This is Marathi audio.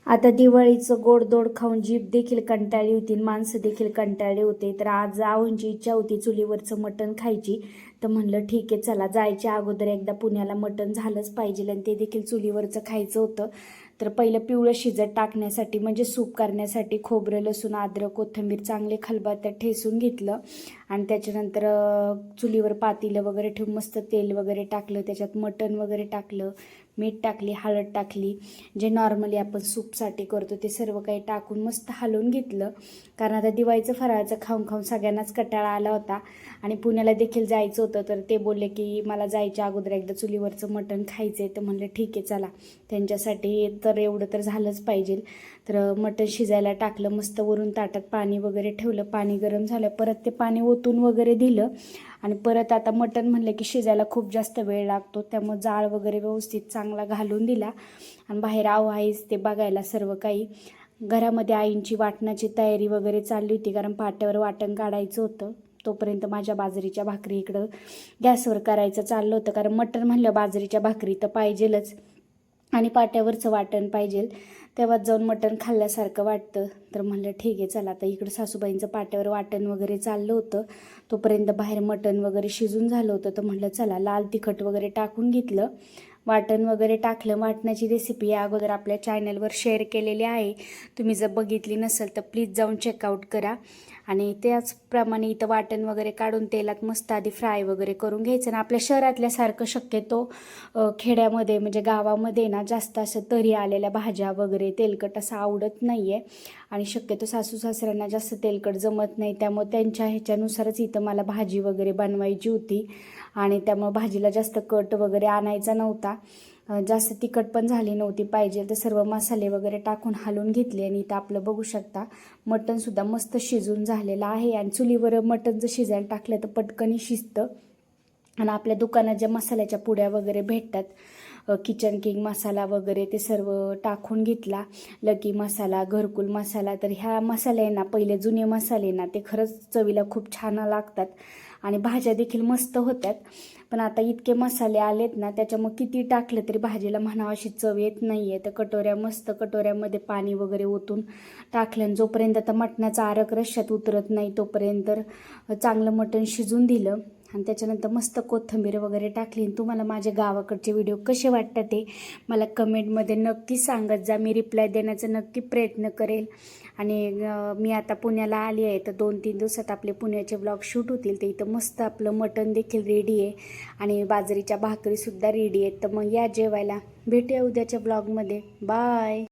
आता दिवाळीचं गोडधोड खाऊन जीभ देखील कंटाळली होती, माणसं देखील कंटाळले होते. तर आज आऊंची इच्छा होती चुलीवरचं मटण खायची. तर म्हणलं ठीक आहे, चला जायच्या अगोदर एकदा पुण्याला मटण झालंच पाहिजे आणि ते देखील चुलीवरचं खायचं होतं. तर पहिलं पिवळं शिजत टाकण्यासाठी म्हणजे सूप करण्यासाठी खोबरं, लसूण, अद्रक, कोथिंबीर चांगले खलबत्त्यात ठेसून घेतलं आणि त्याच्यानंतर चुलीवर पातेलं वगैरे ठेवून मस्त तेल वगैरे टाकलं, त्याच्यात मटण वगैरे टाकलं, मीठ टाकली, हळद टाकली, जे नॉर्मली आपण सूपसाठी करतो ते सर्व काही टाकून मस्त हलवून घेतलं. कारण आता दिवाळीचं फराळाचं खाऊन खाऊन सगळ्यांनाच कंटाळा आला होता आणि पुण्याला देखील जायचं होतं. तर ते बोलले की मला जायच्या अगोदर एकदा चुलीवरचं मटण खायचं आहे. तर म्हणलं ठीक आहे चला, त्यांच्यासाठी तर एवढं तर झालंच पाहिजे. तर मटण शिजायला टाकलं, मस्त वरून ताटात पाणी वगैरे ठेवलं, पाणी गरम झालं, परत ते पाणी ओतून वगैरे दिलं आणि परत आता मटण म्हणलं की शिजायला खूप जास्त वेळ लागतो, त्यामुळे जाळ वगैरे व्यवस्थित चांगला घालून दिला आणि बाहेर आईच ते बघायला सर्व काही. घरामध्ये आईंची वाटणाची तयारी वगैरे चालली होती, कारण पाट्यावर वाटण काढायचं होतं. तोपर्यंत माझ्या बाजरीच्या भाकरी इकडं गॅसवर करायचं चाललं होतं, कारण मटण म्हणलं बाजरीच्या भाकरी तर पाहिजेलच आणि पाट्यावरचं वाटण पाहिजे, तेव्हाच जाऊन मटण खाल्ल्यासारखं वाटतं. तर म्हणलं ठीक आहे चला, आता इकडं सासूबाईंचं पाट्यावर वाटण वगैरे चाललं होतं, तोपर्यंत बाहेर मटण वगैरे शिजून झालं होतं. तर म्हणलं चला लाल तिखट वगैरे टाकून घेतलं, वाटण वगैरे टाकलं. वाटणाची रेसिपी या अगोदर आपल्या चॅनलवर शेअर केलेली आहे, तुम्ही जर बघितली नसेल तर प्लीज जाऊन चेकआउट करा. आणि त्याचप्रमाणे इथं वाटण वगैरे काढून तेलात मस्त आधी फ्राय वगैरे करून घ्यायचं. ना आपल्या शहरातल्यासारखं शक्यतो खेड्यामध्ये म्हणजे गावामध्ये ना जास्त असं तरी आलेल्या भाज्या वगैरे तेलकट असं आवडत नाही आहे आणि शक्यतो सासू सासऱ्यांना जास्त तेलकट जमत नाही, त्यामुळे त्यांच्या ह्याच्यानुसारच इथं मला भाजी वगैरे बनवायची होती आणि त्यामुळे भाजीला जास्त कट वगैरे आणायचा नव्हता. जास्त तिखट पण झाली नव्हती पाहिजे. तर सर्व मसाले वगैरे टाकून हलवून घेतले आणि इथं आपलं बघू शकता मटणसुद्धा मस्त शिजून झालेलं आहे. आणि चुलीवर मटण जर शिजायला टाकलं तर पटकनी शिजतं. आणि आपल्या दुकानात ज्या मसाल्याच्या पुड्या वगैरे भेटतात, किचन किंग मसाला वगैरे ते सर्व टाकून घेतला, लकी मसाला, घरकुल मसाला. तर ह्या मसाले ना, पहिले जुने मसाले ना, ते खरंच चवीला खूप छान लागतात आणि भाज्या देखील मस्त होत्यात. पण आता इतके मसाले आलेत ना, त्याच्यामुळे किती टाकलं तरी भाजीला म्हणावं अशी चव येत नाही आहे. तर कटोऱ्यामध्ये पाणी वगैरे ओतून टाकलं. जोपर्यंत आता मटणाचा आरक रश्श्यात उतरत नाही तोपर्यंत चांगलं मटण शिजून दिलं आणि त्याच्यानंतर मस्त कोथिंबीर वगैरे टाकली. तुम्हाला माझे गावाकडचे व्हिडिओ कसे वाटतात ते मला कमेंटमध्ये नक्की सांगत जा, मी रिप्लाय देण्याचा नक्की प्रयत्न करेल. आणि मी आता पुण्याला आली आहे, तर 2-3 दिवसात आपले पुण्याचे ब्लॉग शूट होतील. तर इथं मस्त आपलं मटण देखील रेडी आहे आणि बाजरीच्या भाकरीसुद्धा रेडी आहेत. तर मग या जेवायला, भेटूया उद्याच्या ब्लॉगमध्ये. बाय.